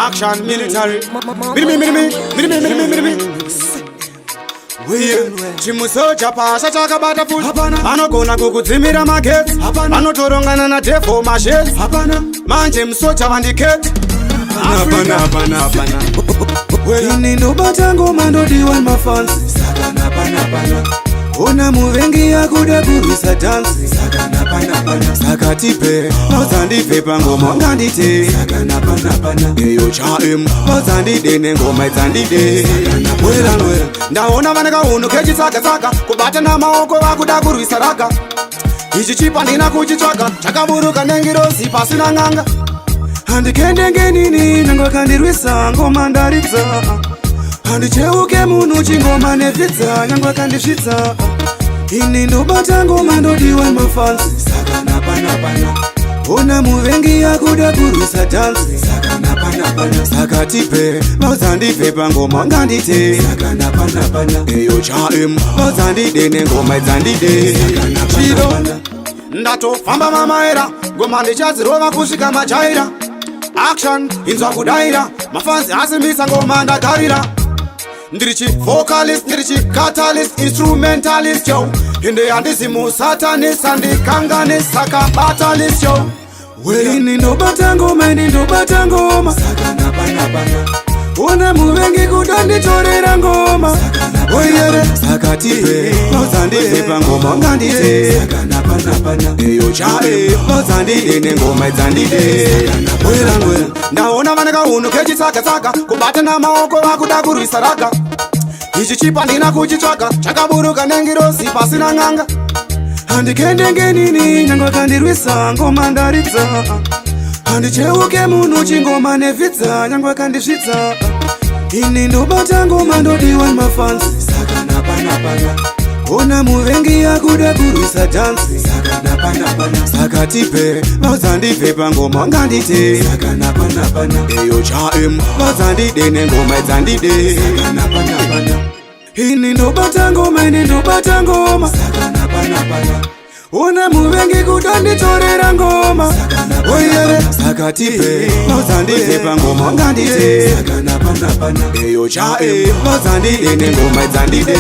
Action military. Me. Chimusoja pasha chakabata full. Anogona kukudzimira magetsi. Anotorongana na defo masheds. Manje musoja vandiketi. Hapana. Ini ndobata ngoma ndodiwa mafansi. Ona muvengi yakuda kurwisa dansi. Sakatipe nozandipe pangoma ngandite. Eyo chaim nozandide nengoma idzandide. Wera ndaona vaneka uno kechitsaka kubata namaoko vakuda kurwisa raka. Ichi chipa ndina kuchitsvaka chakaburuka nengirozi pasina ng'anga. Handikende ngenini nangwakandirwisa ngoma ndaridza. Handicheuke munhu chingoma nevhidza nyangwa kandisvitsa. Ini ndobata ngoma ndodiwa mafansi. Ona muvengi yakuda kurwisa dansi. Sakatipe nozandipe pangoma ngandite. Eyo chaim nozandide nengoma idzandide. Chiro ndatofamba mamaera ngoma ndichadzirova kusvika majaira. Action inzwa kudaira mafansi asimbisa ngoma ndagarira. Ndirichi vocalist, ndirichi catalyst, instrumentalist yo. Hinde yandizimu satanist andikanganist saka batalist yo. Ini ndobata ngoma, ini ndobata ngoma. Ona muvengi kudanditorera ngoma. Oyere sakatipe nozandipe pangoma ngandite. Eyo chae nozandide nengoma idzandide. Wera ndaona vaneka uno kechitsaka kubata namaoko vakuda kurwisa raka. Ichi chipa ndina kuchitsvaka chakaburuka nengirozi pasina ng'anga. Handikende ngenini nyangwa kandirwisa ngoma ndaridza. Handicheuke munhu chingoma nevhidza nyangwa kandisvitsa. Ini ndobata ngoma ndodiwa mafansi. Ona muvengi yakuda kurwisa dansi. Sakatipe nozandipe pangoma ngandite. Eyo chaim nozandide nengoma idzandide. Ini ndobata ngoma, ini ndobata ngoma. Ona muvengi kudanditorera ngoma. Oyere sakatipe nozandipe pangoma ngandite. Eyo chae nozandide nengoma idzandide.